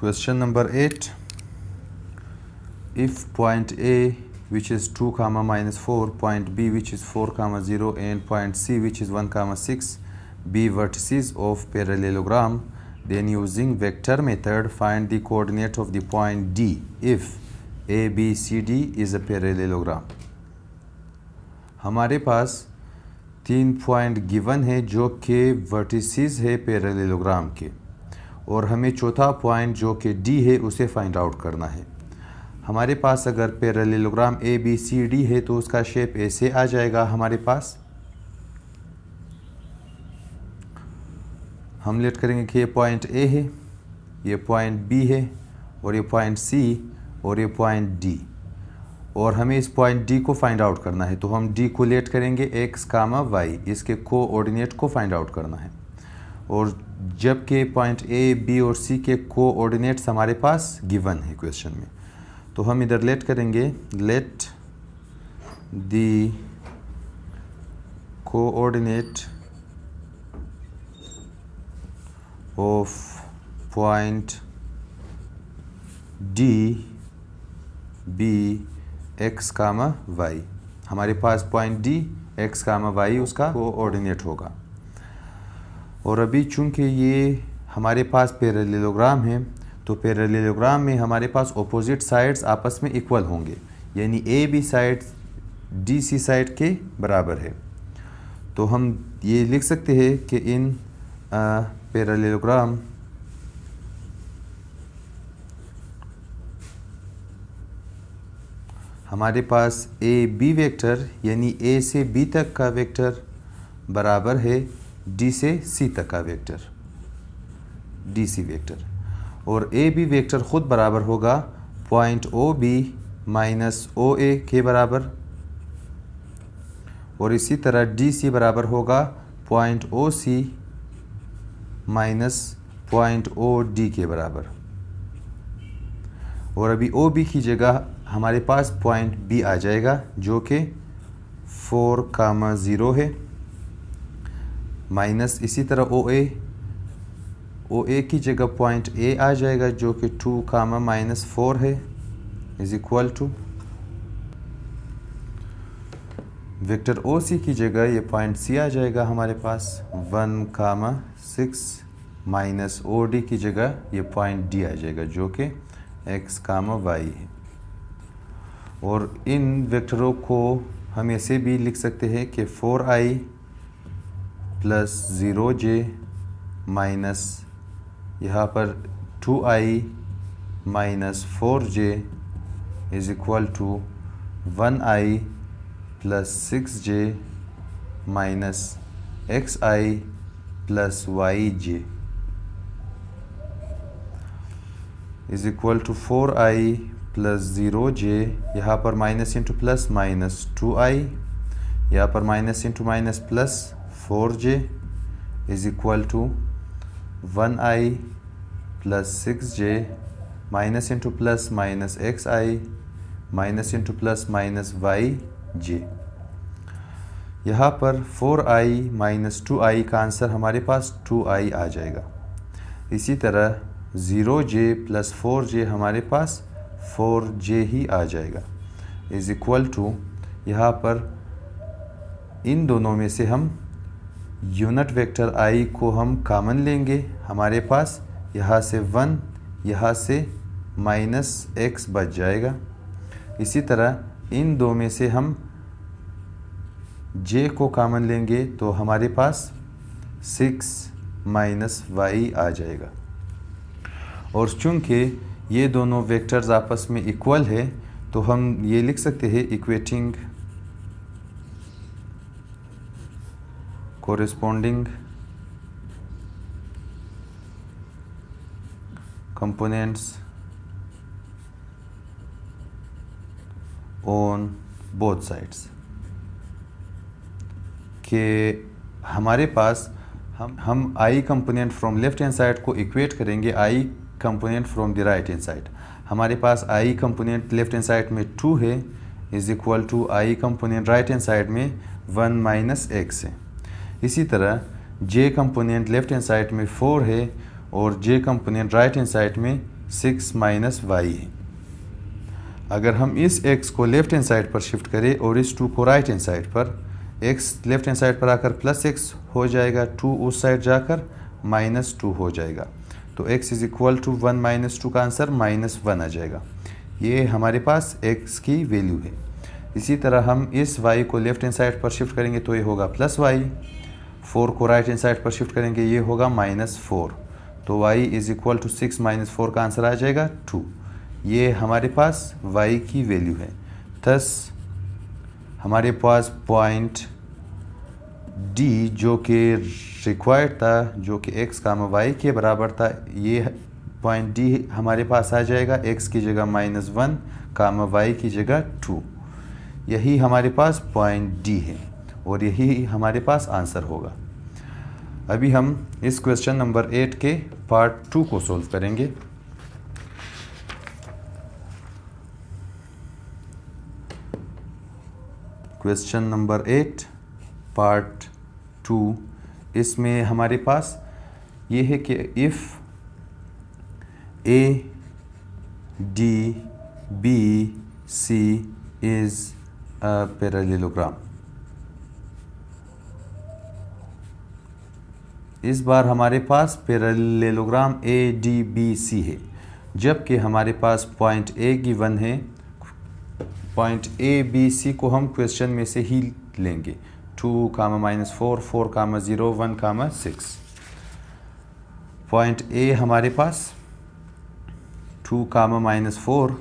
Question number 8. If point A, which is 2 comma minus 4, point B, which is 4 comma 0, and point C, which is 1 comma 6, be vertices of parallelogram, then using vector method find the coordinate of the point D if A, B, C, D is a parallelogram. हमारे पास 3 point given है जो कि vertices है parallelogram के, और हमें चौथा point जो कि डी है उसे फाइंड आउट करना है. हमारे पास अगर parallelogram A B C D है तो उसका शेप ऐसे आ जाएगा. हमारे पास हम लेट करेंगे कि ये पॉइंट ए है, ये पॉइंट बी है, और ये पॉइंट सी, और ये पॉइंट डी, और हमें इस पॉइंट डी को फाइंड आउट करना है. तो हम डी को लेट करेंगे एक्स कामा वाई, इसके कोऑर्डिनेट को फाइंड आउट करना है. और जबकि पॉइंट ए बी और सी के कोऑर्डिनेट्स हमारे पास गिवन है क्वेश्चन में, तो हम इधर लेट करेंगे let the coordinate of point D be X comma Y. हमारे पास point D X comma Y उसका कोऑर्डिनेट होगा. और अभी चूंकि ये हमारे पास पैरेललोग्राम है, तो पैरेललोग्राम में हमारे पास ऑपोजिट साइड्स आपस में इक्वल होंगे, यानी A B side D C side के बराबर है. तो हम ये लिख सकते हैं कि इन पैरेललोग्राम हमारे पास ए बी वेक्टर यानी ए से बी तक का वेक्टर बराबर है डी से सी तक का वेक्टर, डी सी वेक्टर. और ए बी वेक्टर ख़ुद बराबर होगा point O B minus O ए के बराबर, और इसी तरह डी सी बराबर होगा पॉइंट ओ सी माइनस पॉइंट ओ डी के बराबर. और अभी ओ बी की जगह हमारे पास पॉइंट बी आ जाएगा जो कि 4 कामा 0 है, माइनस इसी तरह ओ ए की जगह पॉइंट ए आ जाएगा जो कि 2 कामा माइनस 4 है, is equal to vector O C की जगह ये पॉइंट सी आ जाएगा हमारे पास 1 कामा 6 माइनस ओ डी की जगह ये पॉइंट डी आ जाएगा जो कि एक्स कामा वाई है. और इन वेक्टरों को हम ऐसे भी लिख सकते हैं कि 4i प्लस 0j माइनस यहाँ पर 2i minus 4j is equal to 1i plus 6j minus xi plus yj is equal to 4i plus 0j, यहाँ पर minus into plus minus 2i, यहाँ पर minus into minus plus 4j is equal to 1i plus 6j minus into plus minus xi minus into plus minus yj. यहाँ पर 4i minus 2i का answer हमारे पास 2i आ जाएगा. इसी तरह 0j plus 4j हमारे पास 4j ही आ जाएगा, इज इक्वल टू यहाँ पर इन दोनों में से हम यूनिट वेक्टर i को हम कॉमन लेंगे. हमारे पास यहाँ से 1, यहाँ से माइनस x बच जाएगा. इसी तरह इन दो में से हम j को कॉमन लेंगे तो हमारे पास 6 माइनस y आ जाएगा. और चूंकि ये दोनों वेक्टर्स आपस में इक्वल है तो हम ये लिख सकते हैं equating corresponding components on both sides के हमारे पास हम i component from left hand side को इक्वेट करेंगे i component from the right hand side. हमारे पास i component left hand side में 2 है is equal to i component right hand side में 1 माइनस एक्स है. इसी तरह j component left hand side में 4 है और j component right hand side में 6 माइनस वाई है। अगर हम इस x को लेफ्ट हैंड साइड पर शिफ्ट करें और इस 2 को राइट हैंड साइड पर, x लेफ्ट हैंड साइड पर आकर प्लस x हो जाएगा, 2 उस साइड जाकर -2 हो जाएगा। तो x is equal to 1 minus 2 का आंसर -1 आ जाएगा। ये हमारे पास x की वैल्यू है। इसी तरह हम इस y को लेफ्ट हैंड साइड पर शिफ्ट करेंगे तो ये होगा +y, 4 को राइट हैंड साइड पर शिफ्ट करेंगे ये होगा -4। तो y is equal to 6 minus 4 का आंसर आ जाएगा 2। ये हमारे पास y की वैल्यू है। थस हमारे पास पॉइंट D जो कि रिक्वायर्ड था, जो कि x, y के बराबर था, ये पॉइंट D हमारे पास आ जाएगा x की जगह -1, y की जगह 2। यही हमारे पास पॉइंट D है और यही हमारे पास आंसर होगा। अभी हम इस क्वेश्चन नंबर 8 के पार्ट 2 को सोल्व करेंगे। क्वेश्चन नंबर 8 पार्ट 2, इसमें हमारे पास ये है कि if A D B C is a parallelogram। इस बार हमारे पास पैरेललोग्राम ADBC है, जबकि हमारे पास पॉइंट A गिवन है। पॉइंट ABC को हम क्वेश्चन में से ही लेंगे, 2, -4, 4, 0, 1, 6। पॉइंट A हमारे पास 2, -4,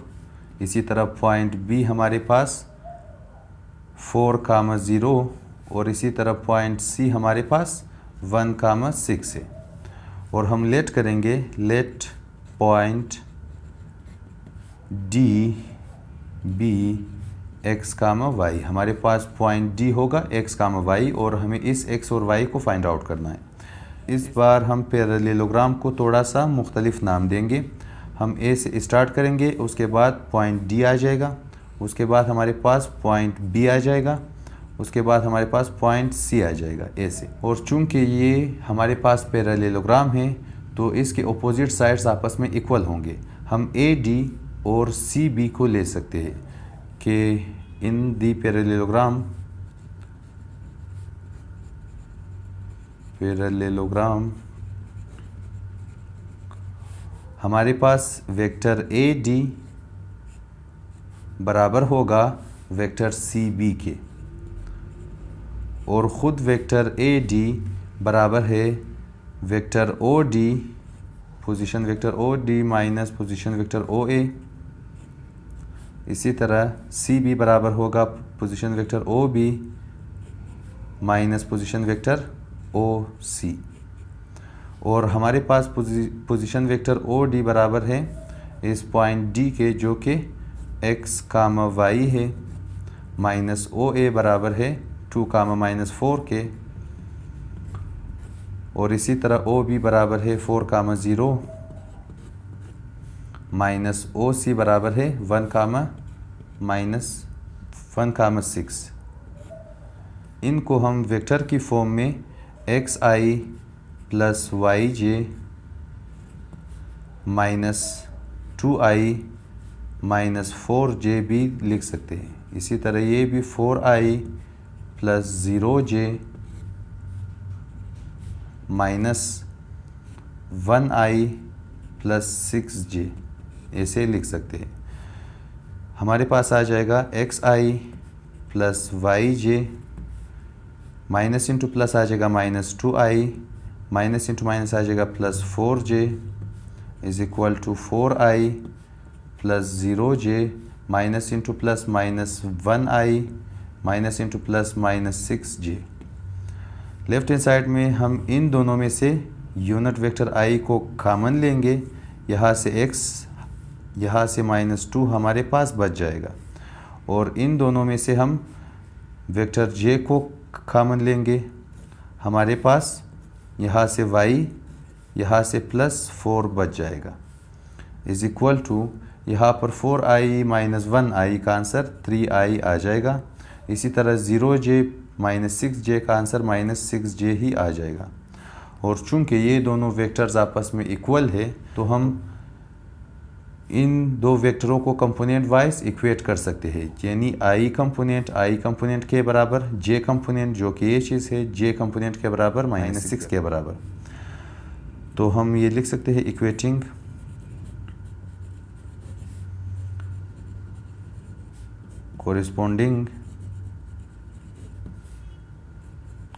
इसी तरह पॉइंट B हमारे पास 4, 0 और इसी तरह पॉइंट C हमारे पास 1, 6 है। और हम लेट करेंगे, let point D B x, y। हमारे पास पॉइंट D होगा x, y और हमें इस x और y को फाइंड आउट करना है। इस बार हम पैरेललोग्राम को थोड़ा सा मुख्तलिफ नाम देंगे। हम A से स्टार्ट करेंगे, उसके बाद पॉइंट D आ जाएगा, उसके बाद हमारे पास पॉइंट B आ जाएगा, उसके बाद हमारे पास पॉइंट C आ जाएगा A से। और चूंकि ये हमारे पास पैरेललोग्राम है तो इसके अपोजिट साइड्स आपस में इक्वल होंगे। हम AD और CB को ले सकते हैं कि इन दी पैरेललोग्राम हमारे पास वेक्टर AD बराबर होगा वेक्टर CB के, और ख़ुद वेक्टर AD बराबर है vector OD, position vector OD minus position vector OA। इसी तरह CB बराबर होगा position vector OB minus position vector OC। और हमारे पास पोजीशन वेक्टर OD बराबर है इस पॉइंट D के, जो कि x, y है, माइनस OA बराबर है 2, -4 के, और इसी तरह OB बराबर है 4, 0 माइनस OC बराबर है 1, 6। इनको हम वेक्टर की फॉर्म में xi plus yj minus 2i minus 4j भी लिख सकते हैं। इसी तरह ये भी 4i plus 0j minus 1i plus 6j ऐसे लिख सकते हैं। हमारे पास आ जाएगा xi plus yj, minus into plus आ जाएगा -2i, माइनस इंटू माइनस आ जाएगा plus 4j is equal to 4i plus 0j, minus into plus -1i, minus into plus -6j। Left hand side में हम इन दोनों में से यूनिट वेक्टर i को कॉमन लेंगे। यहाँ से x, यहाँ से -2 हमारे पास बच जाएगा, और इन दोनों में से हम वेक्टर j को कॉमन लेंगे। हमारे पास यहाँ से y, यहाँ से +4 बच जाएगा इज इक्वल टू, यहाँ पर 4i माइनस 1i का आंसर 3i आ जाएगा। इसी तरह 0j माइनस 6j का आंसर -6j ही आ जाएगा। और चूंकि ये दोनों वेक्टर्स आपस में इक्वल है तो हम इन दो वेक्टरों को कंपोनेंट वाइज इक्वेट कर सकते हैं, यानी आई कंपोनेंट के बराबर, जे कंपोनेंट जो कि ये चीज़ है जे कंपोनेंट के बराबर -6 के बराबर। तो हम ये लिख सकते हैं equating corresponding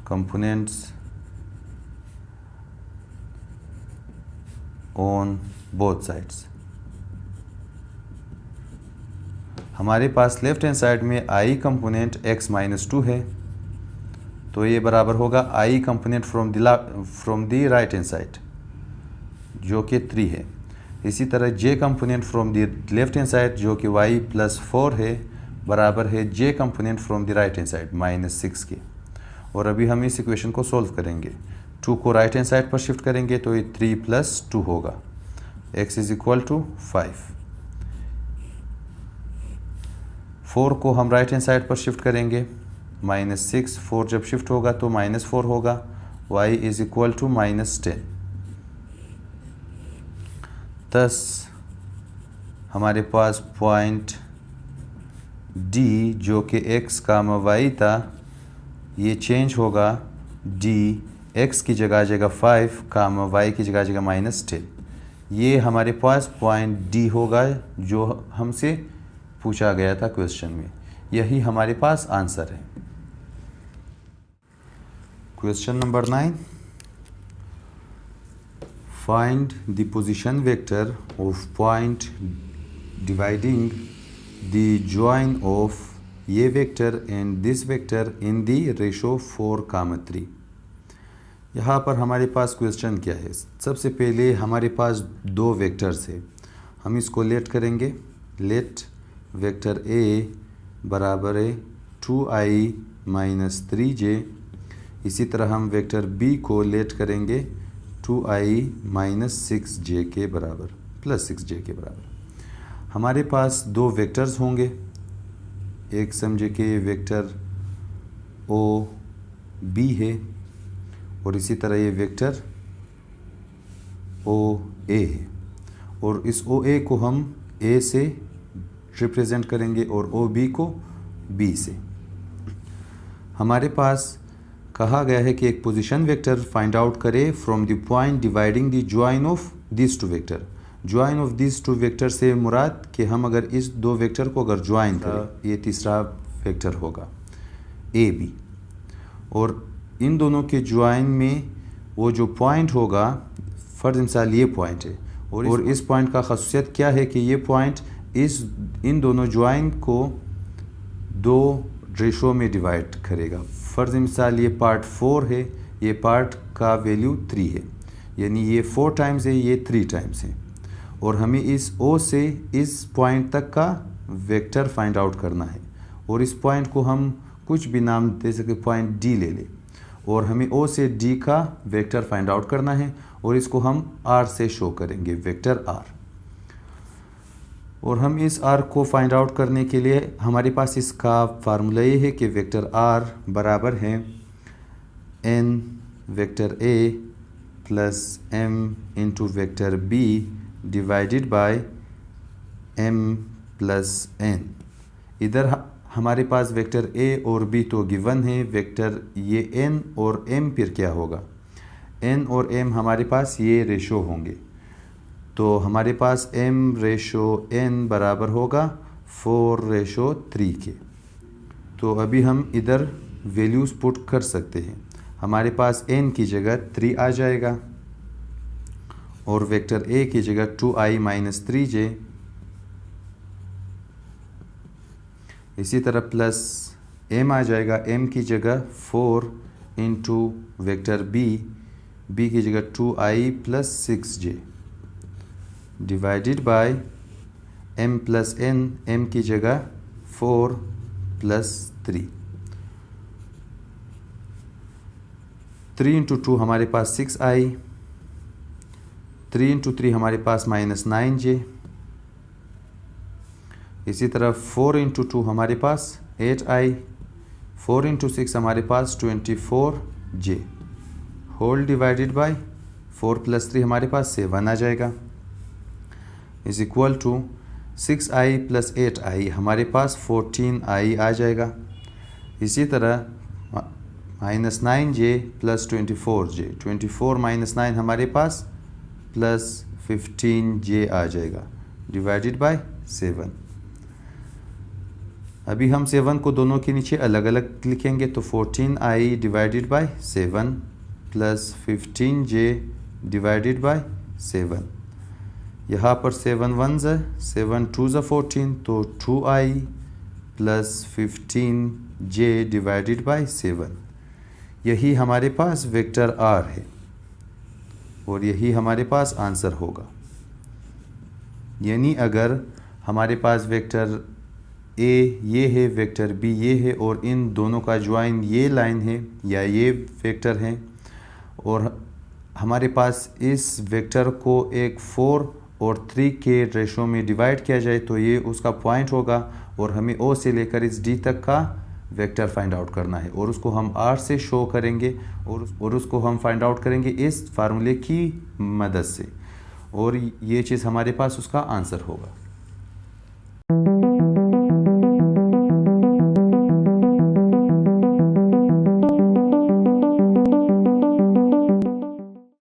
components on both sides। हमारे पास लेफ्ट हैंड साइड में आई कंपोनेंट x-2 है, तो ये बराबर होगा i component from the right hand side जो कि 3 है। इसी तरह j component from the left hand side जो कि y+4 है बराबर है j component from the right hand side -6 के। और अभी हम इस इक्वेशन को सॉल्व करेंगे। 2 को राइट हैंड साइड पर शिफ्ट करेंगे तो ये 3 + 2 होगा, x = 5। 4 को हम राइट हैंड साइड पर शिफ्ट करेंगे, -6, 4 जब शिफ्ट होगा तो -4 होगा, y = -10। थस हमारे पास पॉइंट D जो कि x, y था, ये चेंज होगा, D x की जगह आ जाएगा 5, y की जगह आ जाएगा -10। ये हमारे पास पॉइंट D होगा जो हमसे पूछा गया था क्वेश्चन में। यही हमारे पास आंसर है। Question number 9, find the position vector of point dividing the join of ये vector and this vector in the ratio 4:3। यहाँ पर हमारे पास क्वेश्चन क्या है? सबसे पहले हमारे पास दो वेक्टर्स है, हम इसको लेट करेंगे। लेट वेक्टर A बराबर है 2i - 3j। इसी तरह हम वेक्टर B को लेट करेंगे 2i - 6j के बराबर, +6j के बराबर। हमारे पास दो वेक्टर्स होंगे, एक समझे कि वेक्टर OB है और इसी तरह ये वेक्टर OA है, और इस OA को हम A से रिप्रेजेंट करेंगे और OB को B से। हमारे पास कहा गया है कि एक पोजीशन वेक्टर फाइंड आउट करे from the point dividing the join of this two vector. Join of this two vector से मुराद कि हम अगर इस दो वेक्टर को अगर ज्वाइन करें, ये तीसरा वेक्टर होगा AB, और इन दोनों के ज्वाइन में वो जो पॉइंट होगा, फर्ज मिसाल ये पॉइंट है, और इस पॉइंट का खासियत क्या है कि ये पॉइंट इन दोनों ज्वाइन को दो रेशो में डिवाइड करेगा। फर्ज मिसाल ये पार्ट 4 है, ये पार्ट का वैल्यू 3 है, यानी ये 4 टाइम्स है, ये 3 टाइम्स है, और हमें इस O से इस पॉइंट तक का वेक्टर फाइंड आउट करना है। और इस पॉइंट को हम कुछ भी नाम दे सके, पॉइंट D ले ले, और हमें O से D का वेक्टर फाइंड आउट करना है, और इसको हम R से शो करेंगे, वेक्टर R। और हम इस R को फाइंड आउट करने के लिए हमारे पास इसका फार्मूला ये है कि वेक्टर R बराबर है n vector A plus m into vector B divided by m plus n। इधर हमारे पास वेक्टर A और B तो गिवन है, वेक्टर ये n और m फिर क्या होगा? n और m हमारे पास ये रेशो होंगे, तो हमारे पास m/n बराबर होगा 4/3 के। तो अभी हम इधर वैल्यूज़ पुट कर सकते हैं। हमारे पास n की जगह 3 आ जाएगा, और वेक्टर A की जगह 2i - 3j, इसी तरह प्लस m आ जाएगा, m की जगह 4 इंटू वेक्टर B की जगह 2i + 6j divided by m plus n, m की जगह 4 + 3। 3 इंटू 2 हमारे पास 6i, 3 इंटू 3 हमारे पास -9j, इसी तरह 4 इंटू 2 हमारे पास 8i, 4 इंटू 6 हमारे पास 24j, होल डिवाइडेड बाय 4 + 3 हमारे पास 7 आ जाएगा। Is equal to 6i plus 8i, हमारे पास 14i आ जाएगा। इसी तरह -9j प्लस 24j, 24 माइनस 9 हमारे पास प्लस 15j आ जाएगा डिवाइडेड बाय 7। अभी हम 7 को दोनों के नीचे अलग अलग लिखेंगे, तो 14i divided by 7 plus 15j divided by 7। यहाँ पर 7 1 ज़ 7 2 ज़ 14, तो 2i plus 15j divided by 7। यही हमारे पास वेक्टर r है और यही हमारे पास आंसर होगा। यानी अगर हमारे पास वेक्टर a ये है, वेक्टर b ये है और इन दोनों का ज्वाइन ये लाइन है या ये वेक्टर है, और हमारे पास इस वेक्टर को एक 4 और 3 के रेशो में डिवाइड किया जाए तो ये उसका पॉइंट होगा, और हमें o से लेकर इस d तक का वेक्टर फाइंड आउट करना है, और उसको हम r से शो करेंगे और उसको हम फाइंड आउट करेंगे इस फार्मूले की मदद से, और ये चीज़ हमारे पास उसका आंसर होगा।